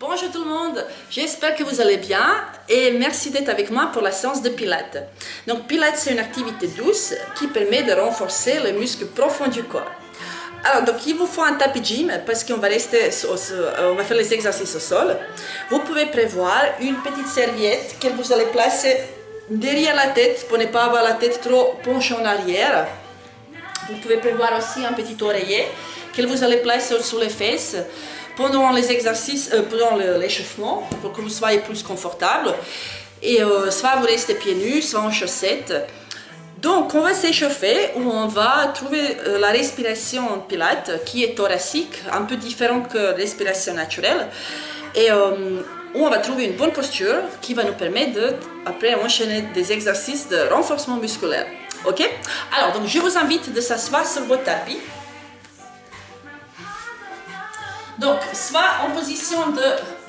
Bonjour tout le monde, j'espère que vous allez bien et merci d'être avec moi pour la séance de Pilates. Donc Pilates, c'est une activité douce qui permet de renforcer les muscles profonds du corps. Alors donc il vous faut un tapis gym parce qu'on va on va faire les exercices au sol. Vous pouvez prévoir une petite serviette que vous allez placer derrière la tête pour ne pas avoir la tête trop penchée en arrière. Vous pouvez prévoir aussi un petit oreiller que vous allez placer sous les fesses pendant les exercices, pendant l'échauffement, pour que vous soyez plus confortable. Et soit vous restez pieds nus, soit en chaussettes. Donc on va s'échauffer, où on va trouver la respiration en Pilates, qui est thoracique, un peu différente que la respiration naturelle. Et où on va trouver une bonne posture qui va nous permettre de, après, enchaîner des exercices de renforcement musculaire. Ok? Alors, donc je vous invite de s'asseoir sur votre tapis. Donc, soit en position de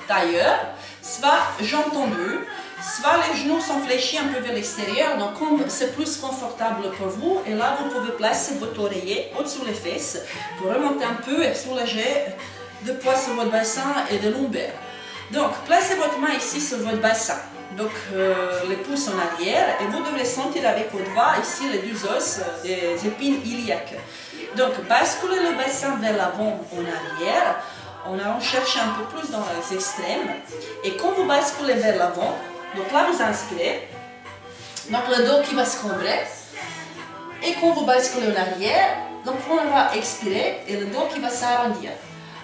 tailleur, soit jambes tendues, soit les genoux sont fléchis un peu vers l'extérieur, donc c'est plus confortable pour vous. Et là, vous pouvez placer votre oreiller au-dessus des fesses pour remonter un peu et soulager de poids sur votre bassin et de lombaire. Donc, placez votre main ici sur votre bassin. Donc, les pouces en arrière, et vous devrez sentir avec vos doigts ici les deux os des épines iliaques. Donc, basculez le bassin vers l'avant en arrière, en allant chercher un peu plus dans les extrêmes. Et quand vous basculez vers l'avant, donc là vous inspirez, donc le dos qui va se combrer. Et quand vous basculez en arrière, donc on va expirer et le dos qui va s'arrondir.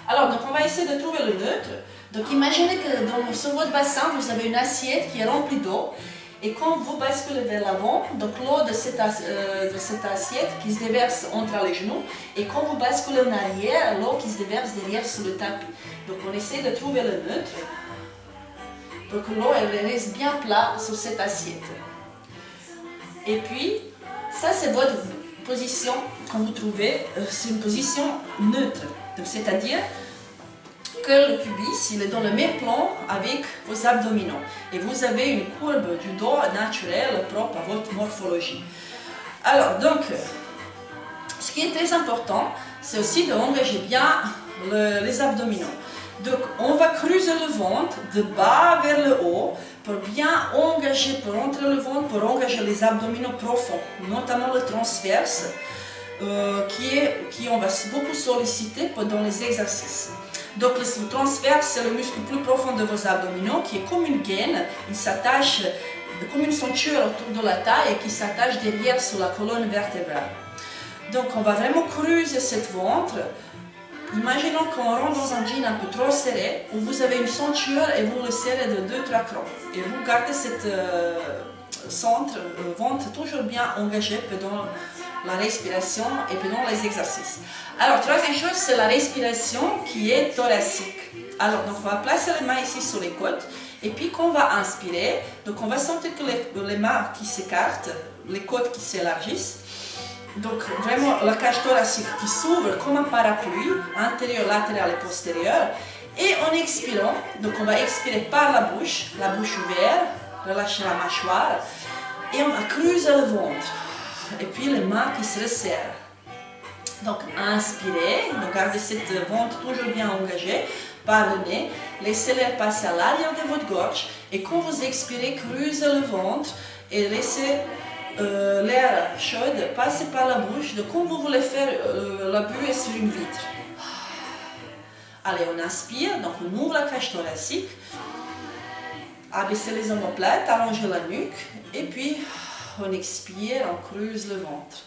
Alors, donc on va essayer de trouver le neutre. Donc imaginez que sur votre bassin, vous avez une assiette qui est remplie d'eau. Et quand vous basculez vers l'avant, donc l'eau de cette assiette qui se déverse entre les genoux. Et quand vous basculez en arrière, l'eau qui se déverse derrière sur le tapis. Donc on essaie de trouver le neutre pour que l'eau reste bien plat sur cette assiette. Et puis, ça c'est votre position, quand vous trouvez, c'est une position neutre. Donc c'est-à-dire que le pubis il est dans le même plan avec vos abdominaux et vous avez une courbe du dos naturelle propre à votre morphologie. Alors donc, ce qui est très important, c'est aussi d'engager bien les abdominaux. Donc on va creuser le ventre de bas vers le haut pour bien engager, pour rentrer le ventre, pour engager les abdominaux profonds, notamment le transverse qui on va beaucoup solliciter pendant les exercices. Donc le transverse, c'est le muscle plus profond de vos abdominaux qui est comme une gaine, il s'attache comme une ceinture autour de la taille et qui s'attache derrière sur la colonne vertébrale. Donc on va vraiment creuser cette ventre. Imaginons qu'on rentre dans un jean un peu trop serré, où vous avez une ceinture et vous le serrez de 2-3 crans. Et vous gardez cette ventre toujours bien engagé pendant la respiration et pendant les exercices. Alors, troisième chose, c'est la respiration qui est thoracique. Alors, donc on va placer les mains ici sur les côtes. Et puis, quand on va inspirer, donc on va sentir que les mains qui s'écartent, les côtes qui s'élargissent. Donc, vraiment, la cage thoracique qui s'ouvre comme un parapluie, intérieur, latéral et postérieur. Et en expirant, donc on va expirer par la bouche ouverte, relâcher la mâchoire. Et on va creuser le ventre. Et puis les mains qui se resserrent. Donc inspirez, donc gardez cette ventre toujours bien engagée par le nez, laissez l'air passer à l'arrière de votre gorge et quand vous expirez, creusez le ventre et laissez l'air chaud passer par la bouche, donc comme vous voulez faire la buée sur une vitre. Allez, on inspire, donc on ouvre la cage thoracique, abaissez les omoplates, allongez la nuque et puis on expire, on creuse le ventre.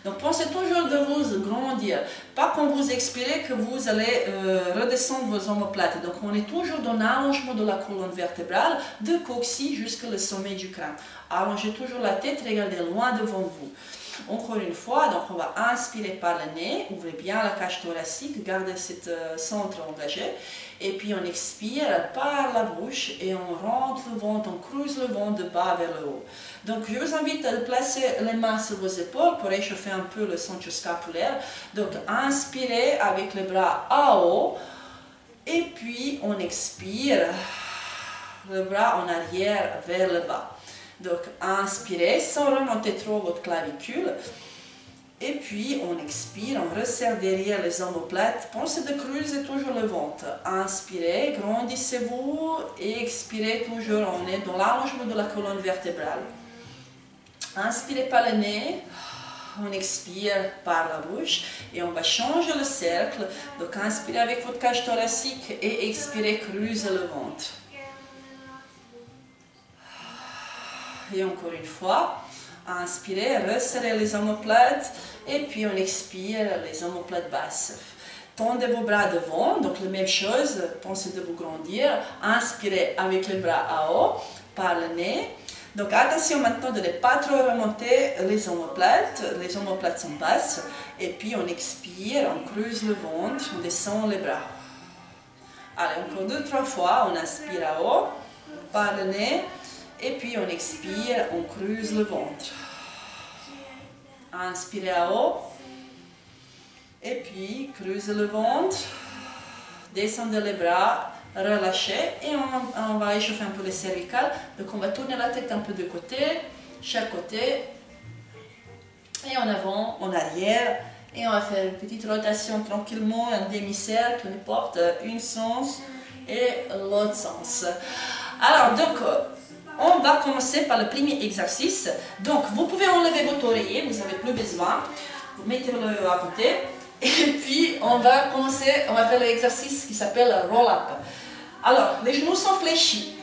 Donc pensez toujours de vous grandir, pas quand vous expirez que vous allez redescendre vos omoplates. Donc on est toujours dans l'allongement de la colonne vertébrale, de coccyx jusqu'au sommet du crâne. Allongez toujours la tête, regardez loin devant vous. Encore une fois, donc on va inspirer par le nez, ouvrez bien la cage thoracique, gardez cette centre engagé. Et puis on expire par la bouche et on rentre le ventre, on creuse le ventre de bas vers le haut. Donc je vous invite à placer les mains sur vos épaules pour réchauffer un peu le centre scapulaire. Donc inspirez avec les bras à haut et puis on expire le bras en arrière vers le bas. Donc inspirez sans remonter trop votre clavicule. Et puis on expire, donc on ouvre la cage thoracique, allongez la nuque, et puis on expire par le nez, laissez l'air passer à l'arrière de votre gorge. Et quand vous expirez, creusez le ventre. Donc inspirez, donc gardez cette ventre toujours bien engagée par le nez, laissez l'air passer à l'arrière de votre gorge. Et puis Et puis on expire, on resserre derrière les omoplates. Pensez de creuser toujours le ventre. Inspirez, grandissez-vous et expirez toujours. On est dans l'allongement de la colonne vertébrale. Inspirez par le nez. On expire par la bouche et on va changer le cercle. Donc inspirez avec votre cage thoracique et expirez, creusez le ventre. Et encore une fois, inspirez, resserrez les omoplates et puis on expire les omoplates basses. Tendez vos bras devant, donc la même chose, pensez de vous grandir. Inspirez avec les bras à haut par le nez. Donc attention maintenant de ne pas trop remonter les omoplates sont basses. Et puis on expire, on creuse le ventre, on descend les bras. Allez, encore 2-3 fois, on inspire à haut par le nez. Et puis on expire, on creuse le ventre. Inspirez à haut. Et puis creusez le ventre. Descendez les bras, relâchez. Et on va échauffer un peu les cervicales. Donc on va tourner la tête un peu de côté, chaque côté. Et en avant, en arrière. Et on va faire une petite rotation tranquillement, un demi-cercle, n'importe, un sens et l'autre sens. Alors donc, on va commencer par le premier exercice. Donc, vous pouvez enlever votre oreiller, vous n'avez plus besoin. Vous mettez-le à côté. Et puis, on va commencer, on va faire l'exercice qui s'appelle roll-up. Alors, les genoux sont fléchis.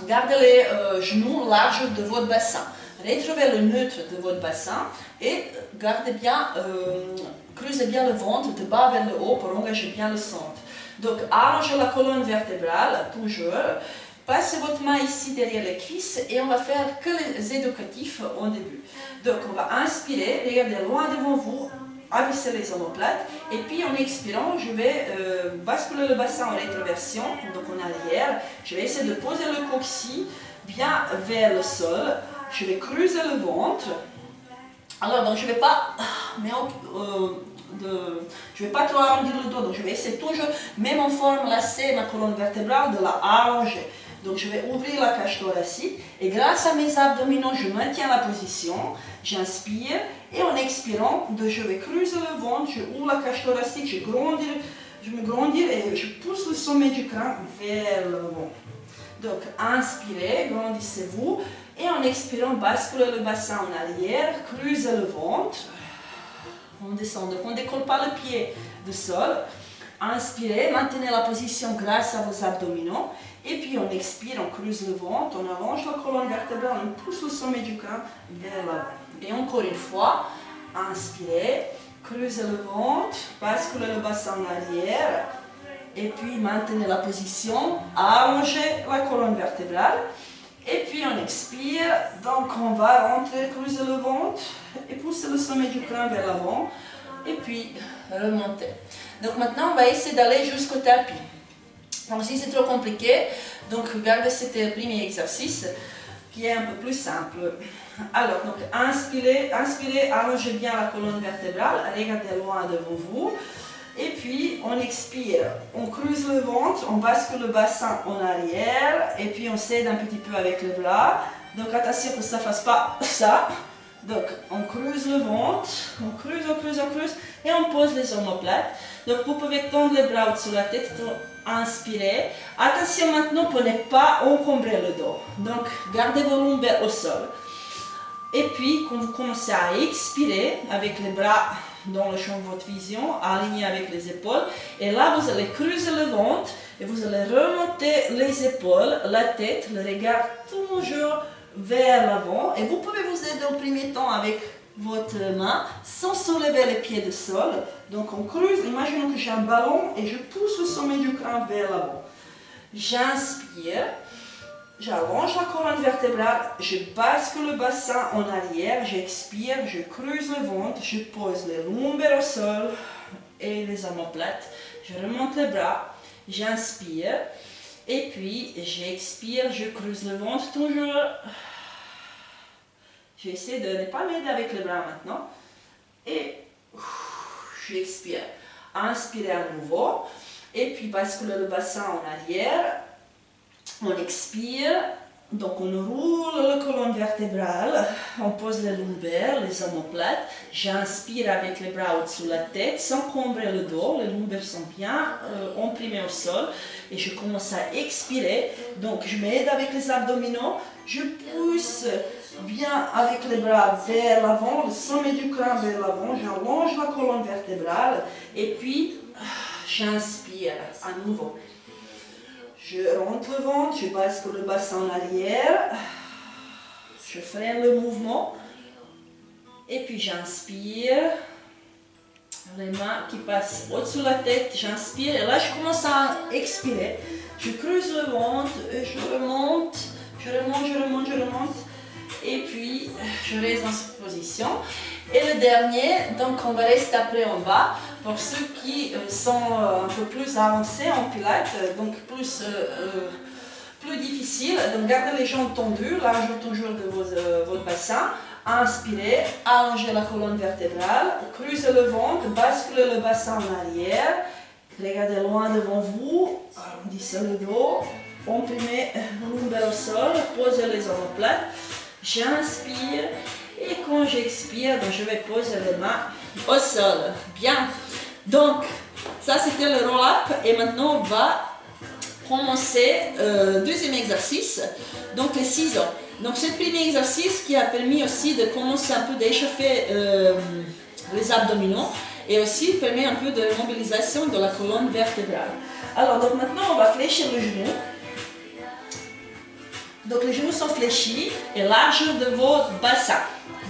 Gardez les genoux larges de votre bassin. Retrouvez le neutre de votre bassin et gardez bien, creusez bien le ventre de bas vers le haut pour engager bien le centre. Donc, allongez la colonne vertébrale, toujours. Passez votre main ici derrière les cuisses et on va faire que les éducatifs au début. Donc on va inspirer, regardez loin devant vous, abaissez les omoplates et puis en expirant, je vais basculer le bassin en rétroversion, donc en arrière. Je vais essayer de poser le coccyx bien vers le sol. Je vais creuser le ventre. Alors donc je ne vais pas, je vais pas trop arrondir le dos, donc je vais essayer toujours, même en forme lacée, ma colonne vertébrale, de la allonger. Donc je vais ouvrir la cage thoracique et grâce à mes abdominaux, je maintiens la position, j'inspire et en expirant, je vais creuser le ventre, je ouvre la cage thoracique, je me grandis et je pousse le sommet du crâne vers le ventre. Donc inspirez, grandissez-vous et en expirant, basculez le bassin en arrière, creusez le ventre, on descend, donc on ne décolle pas le pied du sol. Inspirez, maintenez la position grâce à vos abdominaux. Et puis on expire, on creuse le ventre, on allonge la colonne vertébrale, on pousse le sommet du crâne vers l'avant. Et encore une fois, inspirez, creusez le ventre, basculez le bassin en arrière. Et puis maintenez la position, allongez la colonne vertébrale. Et puis on expire, donc on va rentrer, creuser le ventre et pousser le sommet du crâne vers l'avant. Et puis remonter. Donc maintenant on va essayer d'aller jusqu'au tapis. Donc si c'est trop compliqué, donc regardez ce premier exercice qui est un peu plus simple. Alors, donc inspirez, allongez bien la colonne vertébrale, regardez loin devant vous. Et puis on expire, on creuse le ventre, on bascule le bassin en arrière et puis on s'aide un petit peu avec les bras. Donc attention que ça ne fasse pas ça. Donc on creuse le ventre, on creuse et on pose les omoplates. Donc vous pouvez tendre les bras au-dessus de la tête, inspirez. Attention maintenant pour ne pas encombrer le dos. Donc gardez vos lombaires au sol. Et puis quand vous commencez à expirer avec les bras dans le champ de votre vision, alignés avec les épaules. Et là vous allez creuser le ventre et vous allez remonter les épaules, la tête, le regard toujours vers l'avant. Et vous pouvez vous aider au premier temps avec votre main sans soulever les pieds du sol. Donc on creuse, imaginons que j'ai un ballon et je pousse le sommet du crâne vers l'avant. J'inspire, j'allonge la colonne vertébrale, je bascule le bassin en arrière, j'expire, je creuse le ventre, je pose les lombaires au sol et les omoplates. Je remonte les bras, j'inspire et puis j'expire, je creuse le ventre toujours. J'essaie de ne pas m'aider avec les bras maintenant. Et j'expire. Inspirez à nouveau. Et puis basculer le bassin en arrière. On expire. Donc on roule la colonne vertébrale, on pose les lombaires, les omoplates. J'inspire avec les bras au-dessous de la tête sans combrer le dos. Les lombaires sont bien imprimés au sol. Et je commence à expirer. Donc je m'aide avec les abdominaux. Je pousse bien avec les bras vers l'avant, le sommet du crâne vers l'avant. J'allonge la colonne vertébrale. Et puis j'inspire à nouveau. Je rentre le ventre, je bascule le bassin en arrière, je freine le mouvement, et puis j'inspire, les mains qui passent au-dessus de la tête, j'inspire, et là je commence à expirer, je creuse le ventre, je remonte, je remonte, et puis je reste dans cette position. Et le dernier, donc on va rester après en bas, pour ceux qui sont un peu plus avancés en pilates, donc plus difficile, donc gardez les jambes tendues, largeur toujours de votre bassin, inspirez, allongez la colonne vertébrale, creusez le ventre, basculez le bassin en arrière, regardez loin devant vous, arrondissez le dos, comprimez l'ombre au sol, posez les omoplates, j'inspire. Et quand j'expire, je vais poser les mains au sol. Bien. Donc, ça c'était le roll-up. Et maintenant, on va commencer le deuxième exercice. Donc, les ciseaux. Donc, c'est le premier exercice qui a permis aussi de commencer un peu d'échauffer les abdominaux. Et aussi permet un peu de mobilisation de la colonne vertébrale. Alors, donc maintenant, on va fléchir le genou. Donc les genoux sont fléchis et largeur de votre bassin.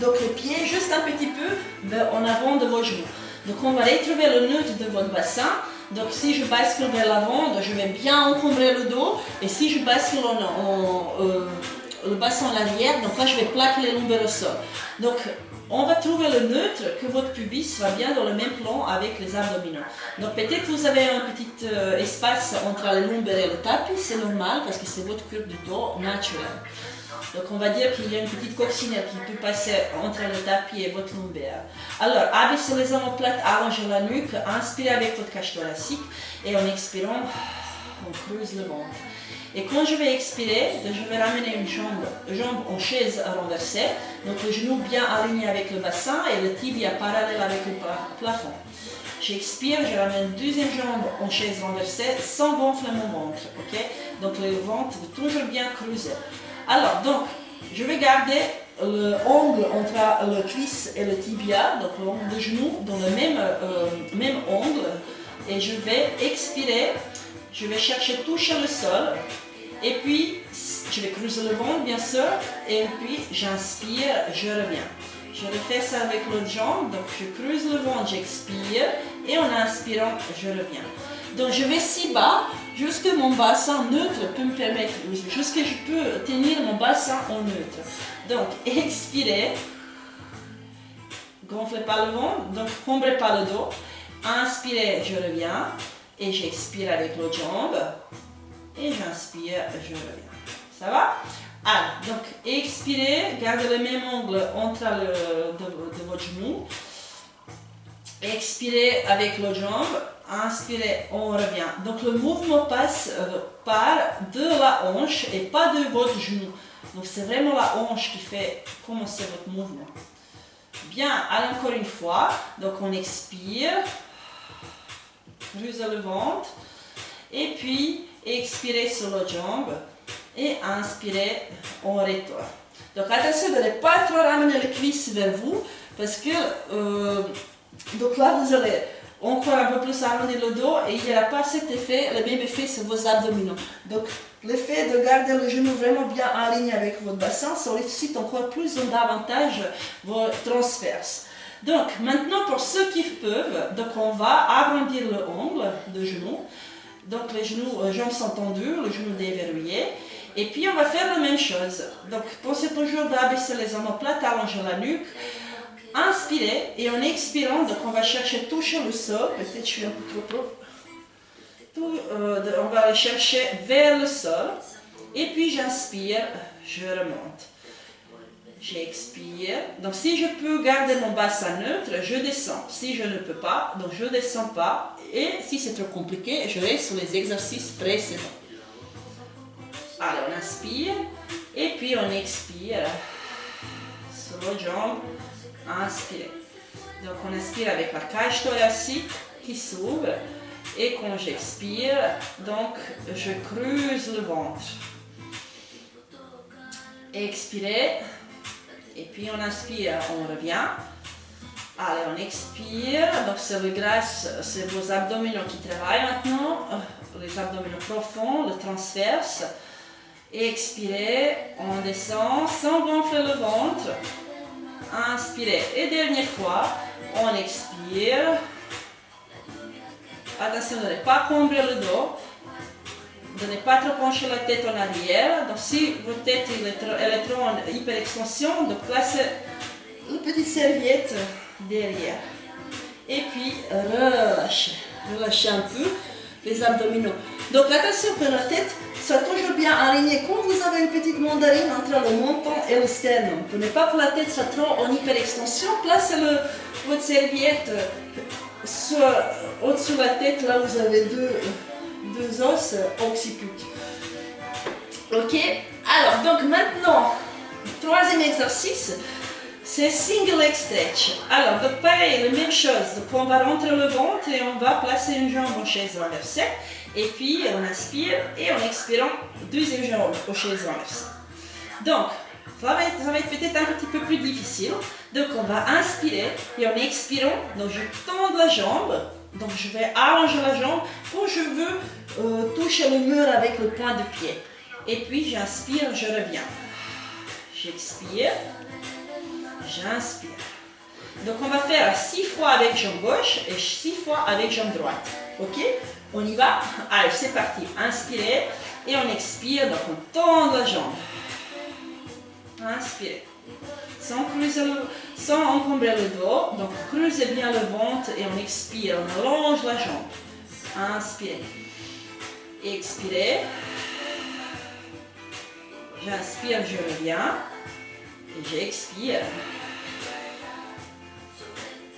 Donc les pieds juste un petit peu en avant de vos genoux. Donc on va retrouver le neutre de votre bassin. Donc si je bascule vers l'avant, je vais bien encombrer le dos. Et si je bascule le bassin en arrière, donc là je vais plaquer les lombaires au sol. Donc on va trouver le neutre, que votre pubis soit bien dans le même plan avec les abdominaux. Donc peut-être que vous avez un petit espace entre les lombaires et le tapis, c'est normal parce que c'est votre curve du dos naturelle. Donc on va dire qu'il y a une petite coccinelle qui peut passer entre le tapis et votre lombaire. Alors abaissez les omoplates, allongez la nuque, inspirez avec votre cage thoracique et en expirant, on creuse le ventre. Et quand je vais expirer, je vais ramener une jambe en chaise renversée, donc le genou bien aligné avec le bassin et le tibia parallèle avec le plafond. J'expire, je ramène une deuxième jambe en chaise renversée sans gonfler mon ventre. Okay? Donc le ventre est toujours bien creusé. Alors, donc, je vais garder l'angle entre le cuisse et le tibia, donc l'angle de genou, dans le même angle. Et je vais expirer, je vais chercher toucher le sol. Et puis, je vais creuser le ventre, bien sûr. Et puis, j'inspire, je reviens. Je refais ça avec l'autre jambe. Donc, je creuse le ventre, j'expire. Et en inspirant, je reviens. Donc, je vais si bas, jusque mon bassin neutre peut me permettre, jusque je peux tenir mon bassin en neutre. Donc, expirez. Gonflez pas le ventre, donc combrez pas le dos. Inspirez, je reviens. Et j'expire avec l'autre jambe. Et j'inspire, je reviens. Ça va? Alors, donc expirez, gardez le même angle entre de votre genou. Expirez avec l'autre jambe. Inspirez, on revient. Donc le mouvement passe par de la hanche et pas de votre genou. Donc c'est vraiment la hanche qui fait commencer votre mouvement. Bien, allez encore une fois. Donc on expire. Creusez le ventre. Et puis, expirez sur l'autre jambe. Et inspirez, on retourne. Donc attention de ne pas trop ramener les cuisses vers vous. Parce que, donc là, vous allez encore un peu plus arrondir le dos. Et il n'y aura pas cet effet, le même effet sur vos abdominaux. Donc, l'effet de garder le genou vraiment bien aligné avec votre bassin, ça sollicite encore plus davantage vos transverses. Donc, maintenant, pour ceux qui peuvent, donc on va agrandir le angle de genou. Donc, les jambes sont tendues, le genou déverrouillé. Et puis, on va faire la même chose. Donc, pensez toujours d'abaisser les omoplates, allonger la nuque. Inspirez et en expirant, donc on va chercher toucher le sol. Peut-être je suis un peu trop on va aller chercher vers le sol. Et puis, j'inspire, je remonte. J'expire. Donc si je peux garder mon bassin neutre, je descends. Si je ne peux pas, donc je ne descends pas. Et si c'est trop compliqué, je reste sur les exercices précédents. Allez, on inspire. Et Et puis on expire sur l'autre jambe, inspirez. Donc on inspire avec la cage thoracique qui s'ouvre et quand j'expire, donc je creuse le ventre. Expirez et puis on inspire, on revient. Allez, on expire, donc c'est le graisse, c'est vos abdominaux qui travaillent maintenant, les abdominaux profonds, le transverse. Expirez, on descend sans gonfler le ventre. Inspirez. Et dernière fois, on expire. Attention de ne pas combrer le dos, de ne pas trop pencher la tête en arrière. Donc si votre tête elle est trop en hyperextension, donc placez une petite serviette derrière. Et puis relâchez. Relâchez un peu les abdominaux. Donc attention que la tête soit toujours bien alignée. Quand vous avez une petite mandarine entre le menton et le sternum, pour ne pas que la tête soit trop en hyperextension, placez votre serviette au-dessus de la tête, là vous avez deux os occiput. Ok, alors donc maintenant, troisième exercice, c'est single leg stretch. Alors donc pareil, la même chose, donc on va rentrer le ventre et on va placer une jambe en chaise renversée. Et puis on inspire et en expirant, deuxième jambe en chaise renversée. Donc, ça va être peut-être un petit peu plus difficile. Donc on va inspirer et en expirant, donc je tends la jambe. Donc je vais allonger la jambe quand je veux toucher le mur avec le point de pied. Et puis j'inspire, je reviens. J'expire, j'inspire. Donc on va faire 6 fois avec jambe gauche et 6 fois avec jambe droite. Ok? On y va? Allez, c'est parti. Inspirez et on expire, donc on tend la jambe. Inspirez. Sans encombrer le dos, donc creusez bien le ventre et on expire, on allonge la jambe. Inspirez. Expirez. J'inspire, je reviens. Et j'expire.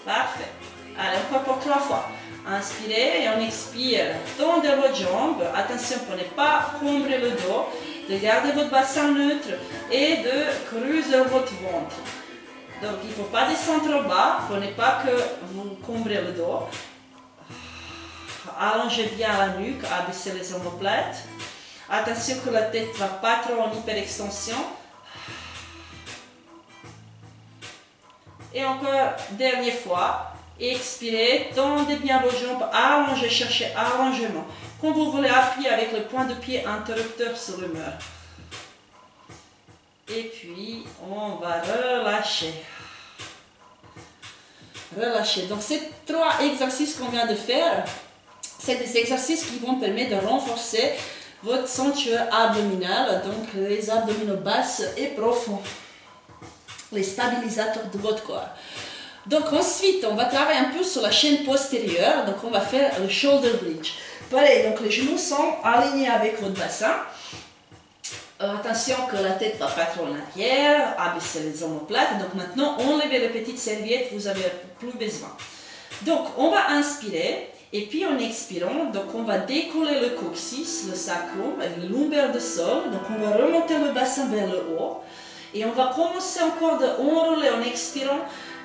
Parfait. Allez, encore pour 3 fois. Inspirez et on expire. Tendez votre jambe. Attention pour ne pas combrer le dos. De garder votre bassin neutre et de creuser votre ventre. Donc il ne faut pas descendre trop bas pour ne pas que vous combrez le dos. Allongez bien la nuque, abaissez les omoplates. Attention que la tête ne va pas trop en hyperextension. Et encore, dernière fois. Expirez, tendez bien vos jambes, allongez, cherchez allongement. Quand vous voulez appuyer avec le point de pied interrupteur sur le mur. Et puis, on va relâcher. Relâcher. Donc, ces 3 exercices qu'on vient de faire, c'est des exercices qui vont permettre de renforcer votre ceinture abdominale, donc les abdominaux basses et profonds, les stabilisateurs de votre corps. Donc ensuite, on va travailler un peu sur la chaîne postérieure, donc on va faire le shoulder bridge. Pareil, donc les genoux sont alignés avec votre bassin. Attention que la tête ne va pas trop en arrière, abaissez les omoplates. Donc maintenant, enlevez les petites serviettes, vous n'avez plus besoin. Donc on va inspirer, et puis en expirant, donc on va décoller le coccyx, le sacrum, le lombaire du sol. Donc on va remonter le bassin vers le haut. Et on va commencer encore de enrouler en expirant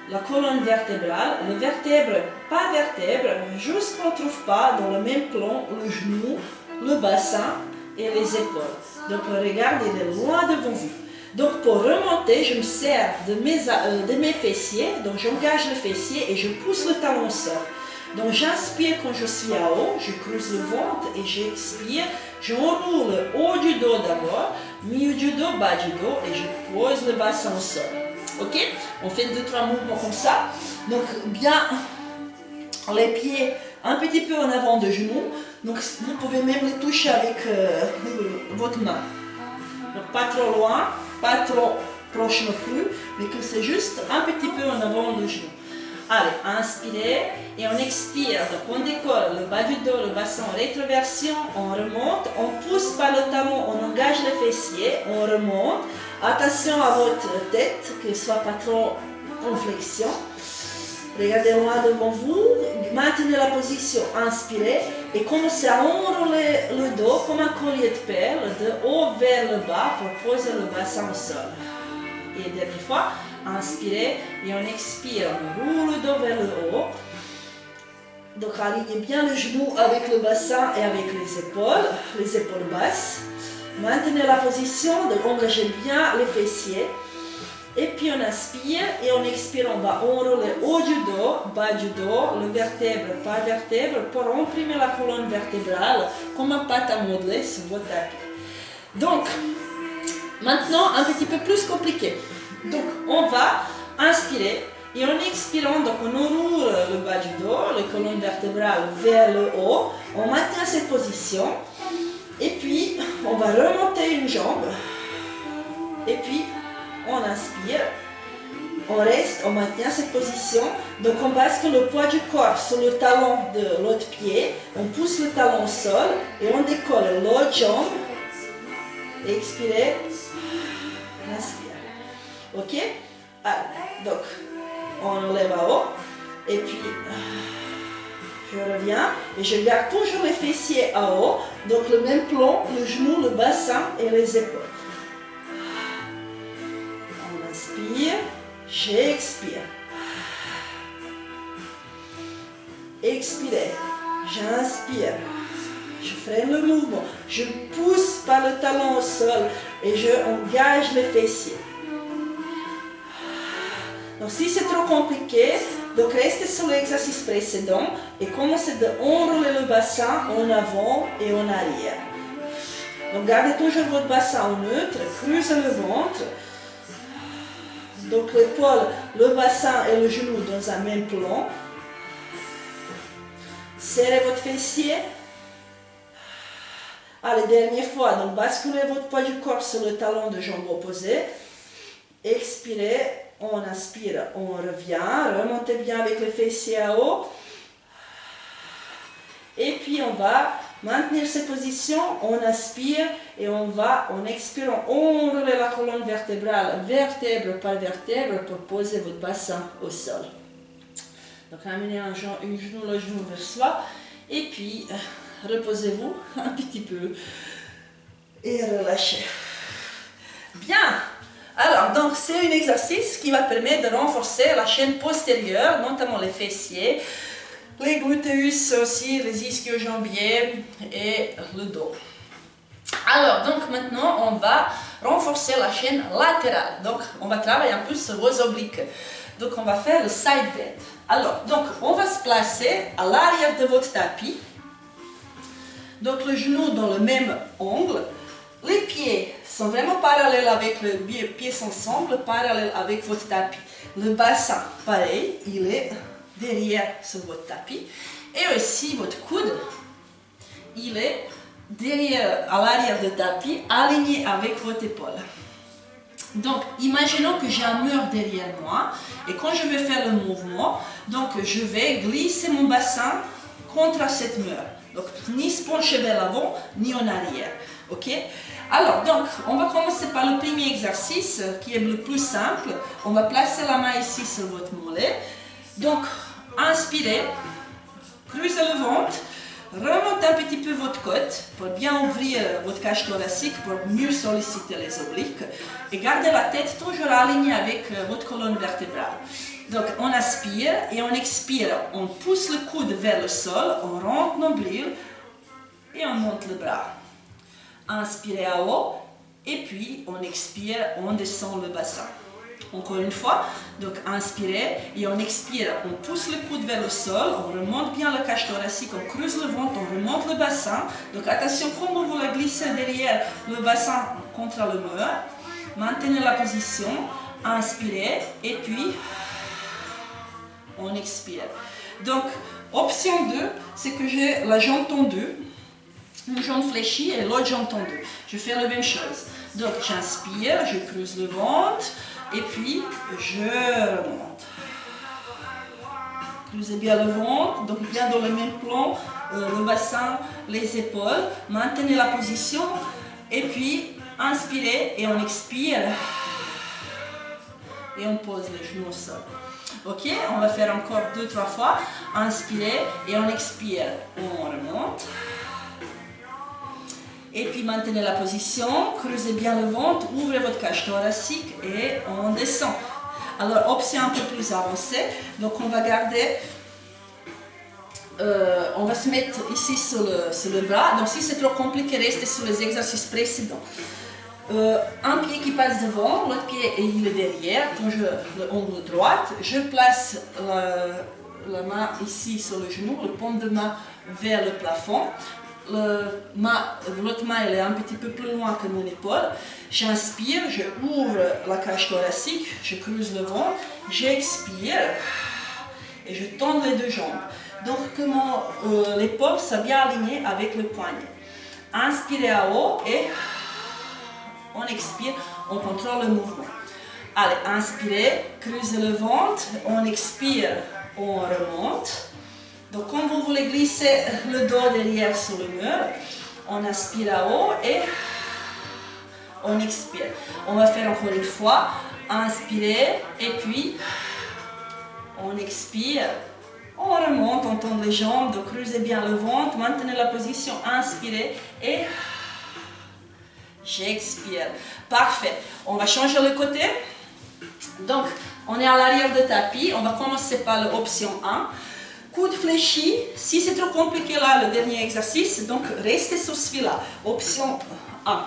la colonne vertébrale, le vertèbre, pas vertèbre, juste qu'on ne trouve pas dans le même plan le genou, le bassin et les épaules. Donc le regard il est loin devant vous. Donc pour remonter, je me sers de mes fessiers, donc j'engage le fessier et je pousse le talon au sol. Donc j'inspire quand je suis à haut, je creuse le ventre et j'expire, j'enroule haut du dos d'abord, milieu du dos, bas du dos et je pose le bassin au sol. Ok? On fait 2-3 mouvements comme ça. Donc bien les pieds un petit peu en avant de genoux. Donc vous pouvez même les toucher avec votre main. Donc pas trop loin, pas trop proche non plus, mais que c'est juste un petit peu en avant de genoux. Allez, inspirez et on expire. Donc on décolle le bas du dos, le bassin en rétroversion, on remonte, on pousse par le talon, on engage le fessier, on remonte. Attention à votre tête, qu'elle ne soit pas trop en flexion. Regardez loin devant vous, maintenez la position, inspirez et commencez à enrouler le dos comme un collier de perles de haut vers le bas pour poser le bassin au sol. Et dernière fois, inspirez et on expire, on roule le dos vers le haut. Donc alignez bien le genou avec le bassin et avec les épaules basses. Maintenez la position, donc engagez bien les fessiers. Et puis on inspire et on expire, on va enrouler haut du dos, bas du dos, le vertèbre par vertèbre pour imprimer la colonne vertébrale comme un pâte à modeler sur votre tapis. Donc, maintenant un petit peu plus compliqué. Donc on va inspirer et en expirant, donc on enroule le bas du dos, la colonne vertébrale vers le haut, on maintient cette position et puis on va remonter une jambe et puis on inspire, on reste, on maintient cette position, donc on bascule le poids du corps sur le talon de l'autre pied, on pousse le talon au sol et on décolle l'autre jambe, expirez, inspire, ok? Alors, donc on lève à haut et puis je reviens et je garde toujours les fessiers à haut, donc le même plan, le genou, le bassin et les épaules. Inspire, j'expire. Expirez, j'inspire. Je freine le mouvement. Je pousse par le talon au sol et je engage les fessiers. Donc si c'est trop compliqué, donc restez sur l'exercice précédent et commencez à enrouler le bassin en avant et en arrière. Donc gardez toujours votre bassin en neutre, creusez le ventre. Donc l'épaule, le bassin et le genou dans un même plan. Serrez votre fessier. Allez, dernière fois, donc basculez votre poids du corps sur le talon de jambe opposée. Expirez, on inspire, on revient, remontez bien avec les fessiers à haut. Et puis on va maintenir cette position, on inspire et on va, en expirant, enrouler la colonne vertébrale, vertèbre par vertèbre pour poser votre bassin au sol. Donc ramenez le genou vers soi et puis reposez-vous un petit peu et relâchez. Bien. Alors, donc c'est un exercice qui va permettre de renforcer la chaîne postérieure, notamment les fessiers, les gluteus aussi, les ischio-jambiers et le dos. Alors, donc maintenant, on va renforcer la chaîne latérale. Donc, on va travailler un peu sur vos obliques. Donc, on va faire le side bend. Alors, donc, on va se placer à l'arrière de votre tapis. Donc, le genou dans le même angle. Les pieds sont vraiment parallèles avec le pied ensemble, parallèles avec votre tapis. Le bassin, pareil, il est derrière sur votre tapis. Et aussi votre coude, il est derrière, à l'arrière du tapis, aligné avec votre épaule. Donc, imaginons que j'ai un mur derrière moi et quand je vais faire le mouvement, donc je vais glisser mon bassin contre cette mur. Donc, ni se pencher vers l'avant, ni en arrière. Ok? Alors, donc, on va commencer par le premier exercice qui est le plus simple. On va placer la main ici sur votre mollet. Donc, inspirez, creusez le ventre, remontez un petit peu votre côte pour bien ouvrir votre cage thoracique pour mieux solliciter les obliques. Et gardez la tête toujours alignée avec votre colonne vertébrale. Donc, on inspire et on expire. On pousse le coude vers le sol, on rentre nombril et on monte le bras. Inspirez à haut et puis on expire, on descend le bassin. Encore une fois, donc inspirez et on expire, on pousse le coude vers le sol, on remonte bien la cage thoracique, on creuse le ventre, on remonte le bassin. Donc attention, comme vous la glissez derrière le bassin contre le mur, maintenez la position, inspirez et puis on expire. Donc option 2, c'est que j'ai la jambe tendue. Une jambe fléchie et l'autre jambe tendue. Je fais la même chose. Donc j'inspire, je creuse le ventre et puis je remonte. Creusez bien le ventre, donc bien dans le même plan, le bassin, les épaules. Maintenez la position et puis inspirez et on expire et on pose les genoux au sol. Ok, on va faire encore 2-3 fois. Inspirez et on expire. On remonte. Et puis maintenez la position, creusez bien le ventre, ouvrez votre cage thoracique et on descend. Alors, option un peu plus avancée. Donc, on va garder, on va se mettre ici sur le bras. Donc, si c'est trop compliqué, restez sur les exercices précédents. Un pied qui passe devant, l'autre pied il est derrière, l'ongle droite. Je place la main ici sur le genou, le paume de main vers le plafond. L'autre main elle est un petit peu plus loin que mon épaule. J'inspire, je ouvre la cage thoracique, je creuse le ventre, j'expire et je tends les deux jambes. Donc que l'épaule soit bien alignée avec le poignet. Inspirez à haut et on expire, on contrôle le mouvement. Allez, inspirez, creusez le ventre, on expire, on remonte. Donc, quand vous voulez glisser le dos derrière sur le mur, on inspire à haut et on expire. On va faire encore une fois. Inspirez et puis on expire. On remonte, on tend les jambes, donc creusez bien le ventre, maintenez la position, inspirez et j'expire. Parfait. On va changer le côté. Donc, on est à l'arrière du tapis. On va commencer par l'option 1. Coude fléchi, si c'est trop compliqué là, le dernier exercice, donc restez sur celui-là, option 1.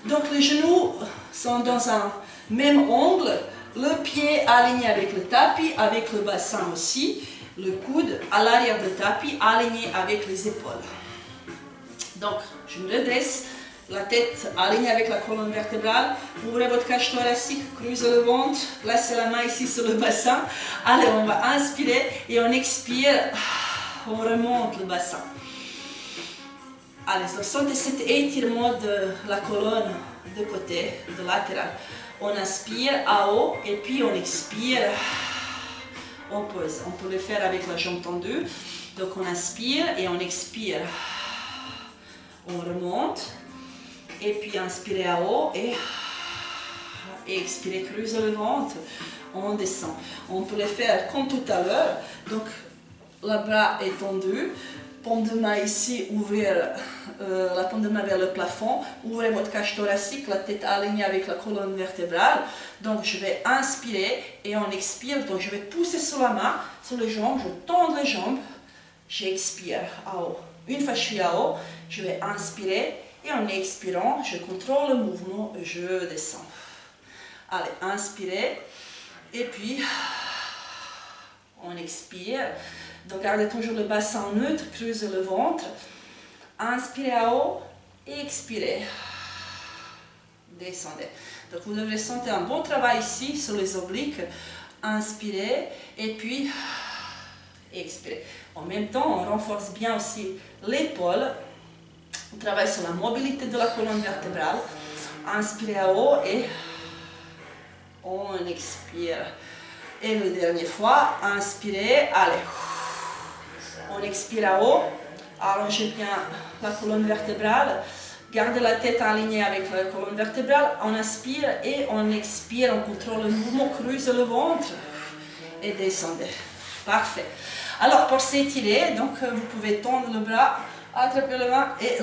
Donc les genoux sont dans un même angle, le pied aligné avec le tapis, avec le bassin aussi, le coude à l'arrière du tapis, aligné avec les épaules. Donc je me redresse, la tête alignée avec la colonne vertébrale, ouvrez votre cage thoracique, creusez le ventre, placez la main ici sur le bassin. Allez, on va inspirer et on expire, on remonte le bassin. Allez, donc sentez cet étirement de la colonne de côté, de latéral. On inspire à haut et puis on expire, on pose. On peut le faire avec la jambe tendue. Donc on inspire et on expire, on remonte. Et puis inspirez à haut et expirez, creusez le ventre, on descend. On peut le faire comme tout à l'heure. Donc le bras est tendu, paume de main ici, ouvrir la paume de main vers le plafond, ouvrez votre cage thoracique, la tête alignée avec la colonne vertébrale. Donc je vais inspirer et on expire. Donc je vais pousser sur la main, sur les jambes, je tends les jambes, j'expire à haut. Une fois que je suis à haut, je vais inspirer. Et en expirant, je contrôle le mouvement, je descends. Allez, inspirez. Et puis, on expire. Donc, gardez toujours le bassin neutre, creusez le ventre. Inspirez à haut et expirez. Descendez. Donc, vous devrez sentir un bon travail ici, sur les obliques. Inspirez et puis, expirez. En même temps, on renforce bien aussi l'épaule. On travaille sur la mobilité de la colonne vertébrale. Inspirez à haut et on expire. Et la dernière fois, inspirez, allez. On expire à haut, allongez bien la colonne vertébrale. Gardez la tête alignée avec la colonne vertébrale. On inspire et on expire. On contrôle le mouvement, creusez le ventre et descendez. Parfait. Alors pour s'étirer, donc vous pouvez tendre le bras, attraper le main et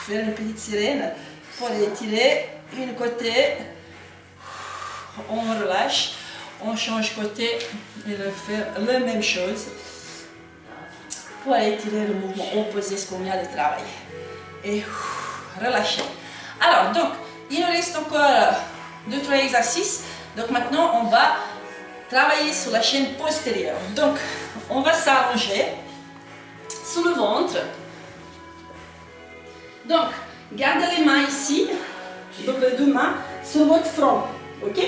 faire une petite sirène pour étirer une côté. On relâche, on change côté et faire la même chose pour étirer le mouvement opposé ce qu'on vient de travailler. Et relâcher. Alors donc, il nous reste encore 2-3 exercices. Donc maintenant, on va travailler sur la chaîne postérieure. Donc, on va s'allonger sur le ventre. Donc, gardez les mains ici, donc les deux mains sur votre front, ok?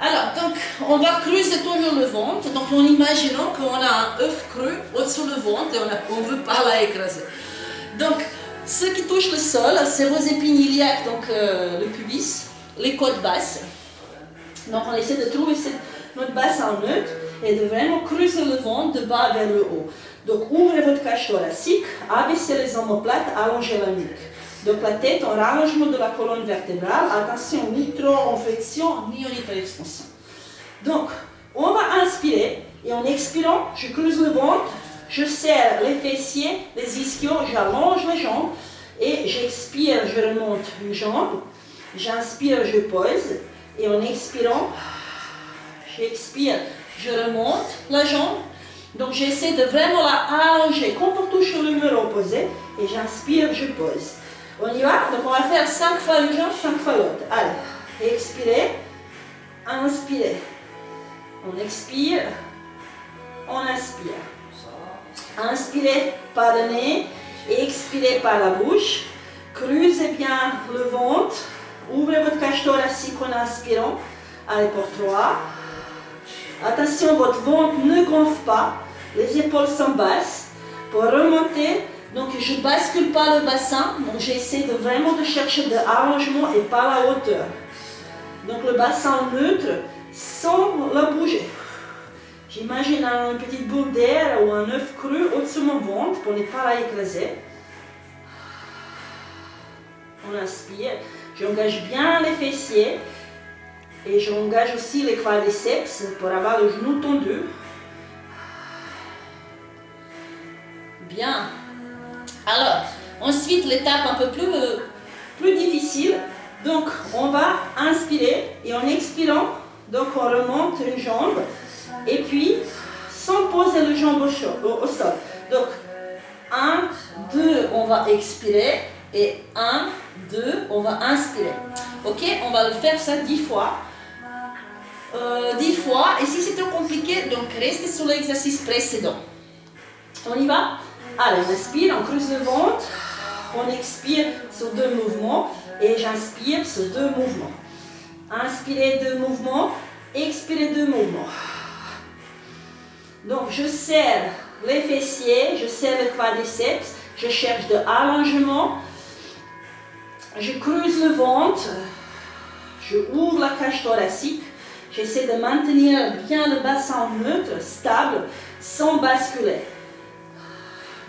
Alors, donc, on va creuser toujours le ventre. Donc, en imaginant qu'on a un œuf creux au-dessus du ventre et on ne veut pas l'écraser. Donc, ce qui touche le sol, c'est vos épines iliaques, donc le pubis, les côtes basses. Donc, on essaie de trouver notre bassin neutre et de vraiment creuser le ventre de bas vers le haut. Donc, ouvrez votre cage thoracique, abaissez les omoplates, allongez la nuque. Donc, la tête en rallongement de la colonne vertébrale. Attention, ni trop en flexion, ni en hyperextension. Donc, on va inspirer et en expirant, je creuse le ventre, je serre les fessiers, les ischios, j'allonge les jambes et j'expire, je remonte une jambe, j'inspire, je pose et en expirant, j'expire, je remonte la jambe. Donc j'essaie de vraiment la allonger, comme pour toucher le mur opposé et j'inspire, je pose. On y va? Donc on va faire 5 fois une jambe, 5 fois l'autre. Allez, expirez, inspirez. On expire, on inspire. Inspirez par le nez, expirez par la bouche. Creusez bien le ventre. Ouvrez votre cage thoracique en inspirant. Allez pour 3. Attention, votre ventre ne gonfle pas. Les épaules sont basses. Pour remonter, donc je ne bascule pas le bassin. Donc j'essaie vraiment de chercher de l'allongement et pas la hauteur. Donc le bassin neutre sans la bouger. J'imagine une petite boule d'air ou un œuf cru au-dessus de mon ventre pour ne pas la écraser. On inspire. J'engage bien les fessiers. Et j'engage aussi les quadriceps pour avoir le genou tendu. Bien. Alors, ensuite, l'étape un peu plus difficile. Donc, on va inspirer et en expirant, donc on remonte une jambe. Et puis, sans poser le jambe au sol. Donc, 1, 2, on va expirer. Et 1, 2, on va inspirer. Ok, on va le faire ça 10 fois. 10 fois. Et si c'est trop compliqué, donc restez sur l'exercice précédent. On y va? Allez, on inspire, on creuse le ventre. On expire sur 2 mouvements. Et j'inspire sur 2 mouvements. Inspirez 2 mouvements. Expirez 2 mouvements. Donc, je serre les fessiers, je serre le quadriceps, je cherche de l'allongement, je creuse le ventre, je ouvre la cage thoracique, j'essaie de maintenir bien le bassin neutre, stable, sans basculer.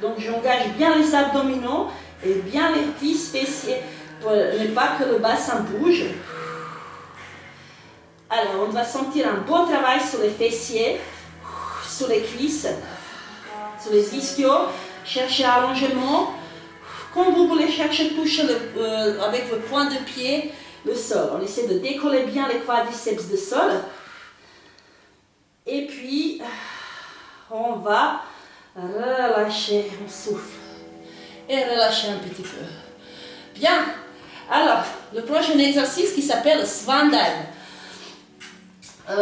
Donc, j'engage bien les abdominaux et bien les cuisses fessiers pour ne pas que le bassin bouge. Alors, on va sentir un beau travail sur les fessiers, sur les cuisses, sur les ischios, cherchez allongement. Quand vous voulez chercher, toucher avec votre pointe de pied le sol. On essaie de décoller bien les quadriceps du sol. Et puis, on va relâcher, on souffle. Et relâcher un petit peu. Bien. Alors, le prochain exercice qui s'appelle Swan Dive.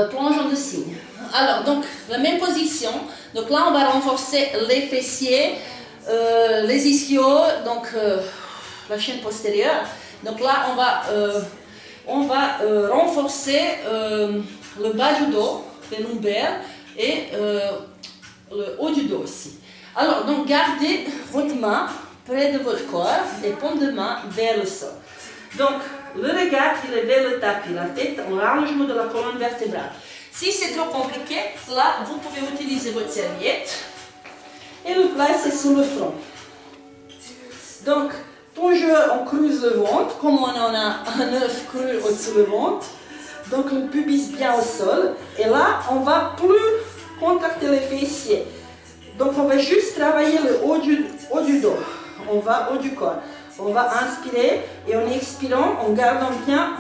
Plongeon de cygne. Alors, donc, la même position. Donc là, on va renforcer les fessiers, les ischios, donc la chaîne postérieure. Donc là, on va renforcer le bas du dos, les lombaires et le haut du dos aussi. Alors, donc, gardez votre main près de votre corps et paume de main vers le sol. Donc, le regard, il est vers le tapis, la tête en allongement de la colonne vertébrale. Si c'est trop compliqué, là, vous pouvez utiliser votre serviette et le placer sur le front. Donc, plongeur, on creuse le ventre, comme on en a un œuf cru au-dessus du ventre. Donc, le pubis bien au sol. Et là, on va plus contracter les fessiers. Donc, on va juste travailler le haut du dos. On va au haut du corps. On va inspirer et en expirant, en gardant bien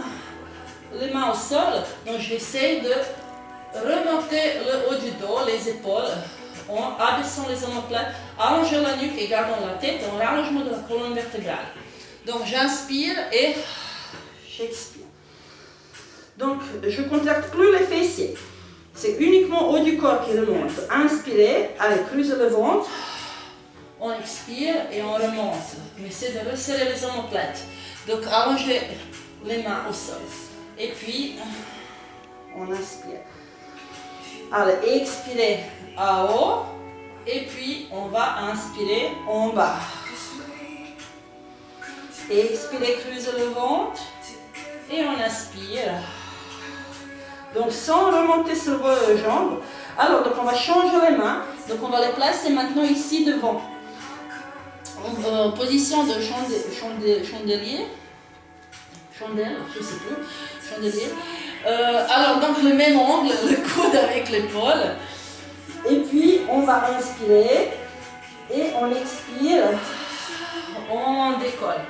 les mains au sol. Donc j'essaie de remonter le haut du dos, les épaules, en abaissant les omoplates, allongeant la nuque et gardant la tête en allongement de la colonne vertébrale. Donc j'inspire et j'expire. Donc je ne contracte plus les fessiers. C'est uniquement au haut du corps qui remonte. Inspirez, allez, creusez le ventre. On expire et on remonte. On essaie de resserrer les omoplates. Donc allongez les mains au sol. Et puis, on inspire. Allez, expirez à haut. Et puis, on va inspirer en bas. Expirez, creusez le ventre. Et on inspire. Donc, sans remonter sur vos jambes. Alors, donc on va changer les mains. Donc, on va les placer maintenant ici devant. En position de chandelier, chandelle, je ne sais plus, chandelier. Alors, donc le même angle, le coude avec l'épaule. Et puis, on va inspirer et on expire, on décolle.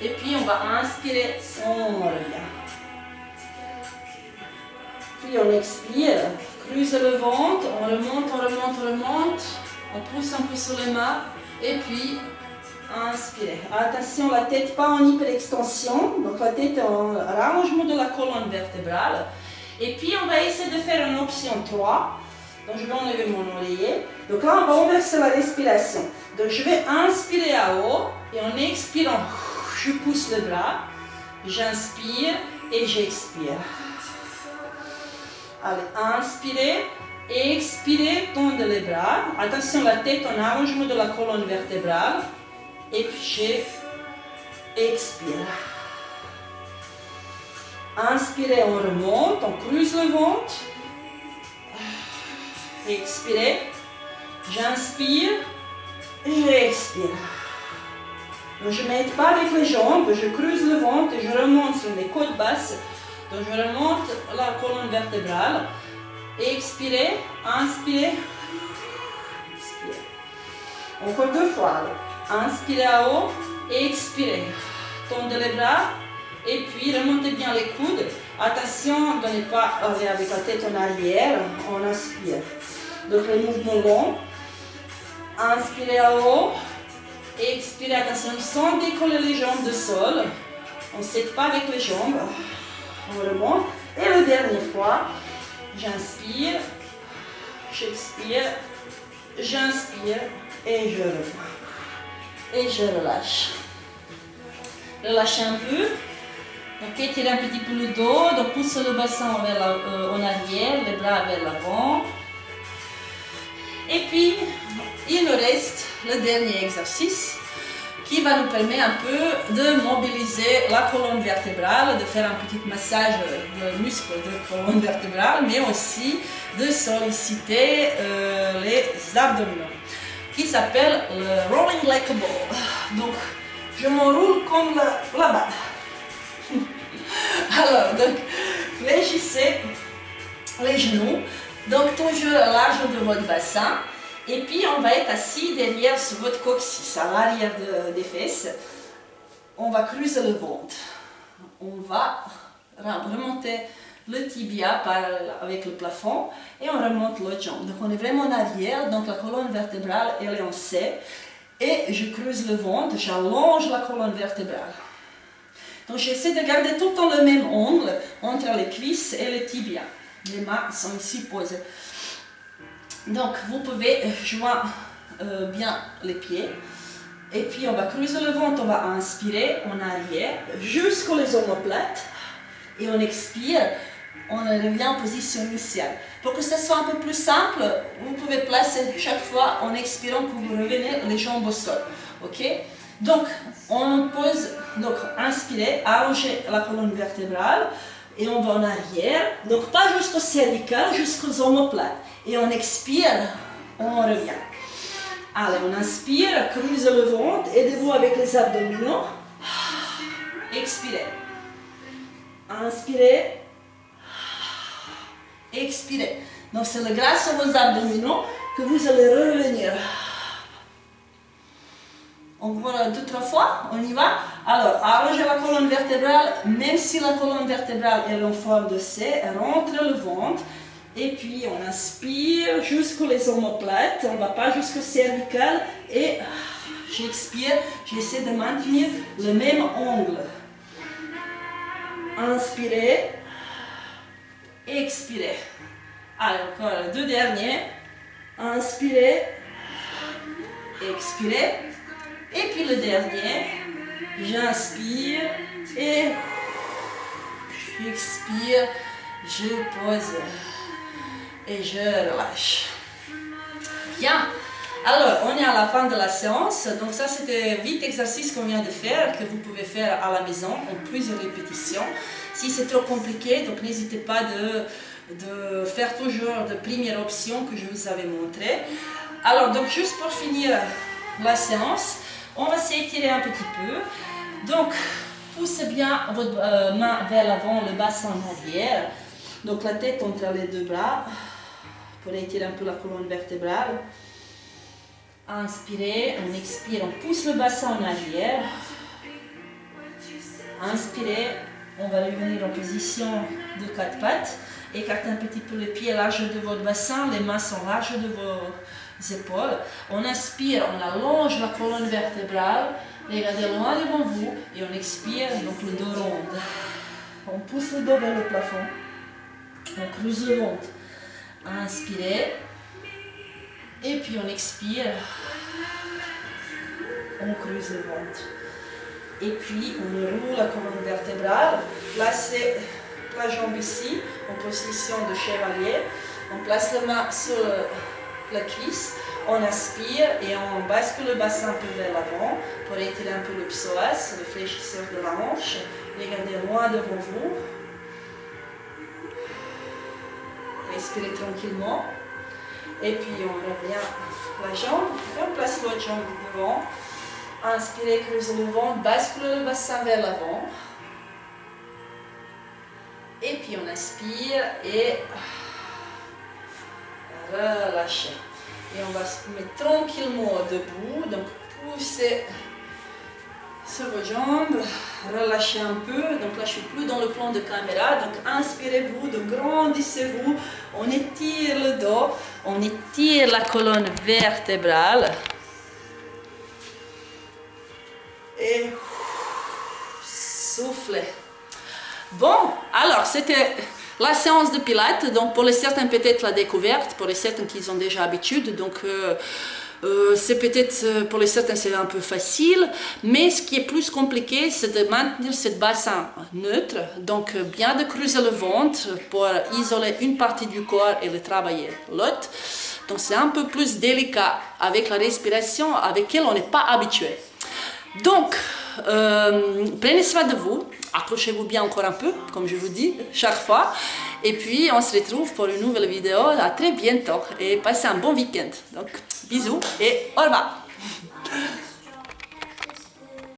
Et puis, on va inspirer, on revient. Puis, on expire, creuse le ventre, on remonte, on remonte, on remonte. On pousse un peu sur les mains. Et puis, inspirez. Attention, la tête pas en hyperextension. Donc, la tête en rallongement de la colonne vertébrale. Et puis, on va essayer de faire une option 3. Donc, je vais enlever mon oreiller. Donc là, on va inverser la respiration. Donc, je vais inspirer à haut. Et en expirant, je pousse le bras. J'inspire et j'expire. Allez, inspirez. Expirez, tendez les bras. Attention, la tête en allongement de la colonne vertébrale. Et puis, expire. Inspirez, on remonte, on creuse le ventre. Expirez. J'inspire. J'expire. Je ne m'aide pas avec les jambes, je creuse le ventre et je remonte sur les côtes basses. Donc je remonte la colonne vertébrale. Expirez, inspirez. Expirez. Encore 2 fois. Inspirez à haut, expirez. Tendez les bras et puis remontez bien les coudes. Attention de ne pas aller avec la tête en arrière. On inspire. Donc les mouvements longs. Inspirez à haut. Expirez, attention, sans décoller les jambes du sol. On ne s'aide pas avec les jambes. On remonte. Et la dernière fois, j'inspire, j'expire, j'inspire et je reviens. Et je relâche. Relâchez un peu. Donc étirez un petit peu le dos. Donc poussez le bassin en arrière, les bras vers l'avant. Et puis, il nous reste le dernier exercice qui va nous permettre un peu de mobiliser la colonne vertébrale, de faire un petit massage de muscles de colonne vertébrale, mais aussi de solliciter les abdominaux, qui s'appelle le rolling like a ball. Donc, je m'enroule comme la balle. Alors, donc, fléchissez les genoux. Donc, toujours à l'argent de votre bassin. Et puis, on va être assis derrière sur votre coccyx, à l'arrière des fesses. On va creuser le ventre. On va remonter le tibia avec le plafond et on remonte l'autre jambe. Donc, on est vraiment en arrière. Donc, la colonne vertébrale, elle est en C. Et je creuse le ventre, j'allonge la colonne vertébrale. Donc, j'essaie de garder tout le temps le même angle entre les cuisses et les tibias. Les mains sont ici posées. Donc, vous pouvez joindre bien les pieds. Et puis, on va creuser le ventre, on va inspirer en arrière jusqu'aux omoplates. Et on expire, on revient en position initiale. Pour que ce soit un peu plus simple, vous pouvez placer chaque fois en expirant que vous revenez les jambes au sol. Ok? Donc, on pose, donc inspirez, allongez la colonne vertébrale. Et on va en arrière, donc pas jusqu'au cervical, jusqu'aux omoplates. Et on expire, on revient. Allez, on inspire, creuse le ventre, aidez-vous avec les abdominaux. Expirez. Inspirez. Expirez. Donc c'est grâce à vos abdominaux que vous allez revenir. Encore 2-3 fois, on y va. Alors, allongez la colonne vertébrale, même si la colonne vertébrale est en forme de C, rentre le ventre. Et puis, on inspire jusqu'aux omoplates, on ne va pas jusqu'au cervical. Et j'expire, j'essaie de maintenir le même angle. Inspirez, expirez. Allez, encore 2 derniers. Inspirez, expirez. Et puis le dernier, j'inspire et j'expire, je pose et je relâche. Bien, alors on est à la fin de la séance, donc ça c'était 8 exercices qu'on vient de faire, que vous pouvez faire à la maison en plusieurs répétitions. Si c'est trop compliqué, donc n'hésitez pas de faire toujours la première option que je vous avais montrée. Alors donc juste pour finir la séance, on va s'étirer un petit peu. Donc, poussez bien votre main vers l'avant, le bassin en arrière. Donc la tête entre les deux bras pour étirer un peu la colonne vertébrale. Inspirez, on expire, on pousse le bassin en arrière. Inspirez, on va revenir en position de 4 pattes. Écartez un petit peu les pieds larges de votre bassin, les mains sont larges de vos épaules. On inspire, on allonge la colonne vertébrale. Regardez loin devant vous et on expire, donc le dos rond. On pousse le dos vers le plafond. On creuse le ventre. Inspirez. Et puis on expire. On creuse le ventre. Et puis on roule la colonne vertébrale. Placez la jambe ici, en position de chevalier. On place la main sur la cuisse. On aspire et on bascule le bassin un peu vers l'avant pour étirer un peu le psoas, le fléchisseur de la hanche. Regardez loin devant vous. Respirez tranquillement. Et puis on revient la jambe. Et on place l'autre jambe devant. Inspirez, creusez le ventre, basculez le bassin vers l'avant. Et puis on inspire et relâchez. Et on va se mettre tranquillement debout. Donc poussez sur vos jambes, relâchez un peu. Donc là je suis plus dans le plan de caméra. Donc inspirez-vous, donc grandissez-vous. On étire le dos, on étire la colonne vertébrale. Et soufflez. Bon, alors c'était la séance de pilates, donc pour les certains peut-être la découverte, pour les certains qui ont déjà habitude, donc c'est peut-être pour les certains c'est un peu facile, mais ce qui est plus compliqué c'est de maintenir ce bassin neutre, donc bien de creuser le ventre pour isoler une partie du corps et le travailler l'autre. Donc c'est un peu plus délicat avec la respiration avec laquelle on n'est pas habitué. Donc, prenez soin de vous, accrochez-vous bien encore un peu, comme je vous dis chaque fois. Et puis, on se retrouve pour une nouvelle vidéo à très bientôt. Et passez un bon week-end. Donc, bisous et au revoir.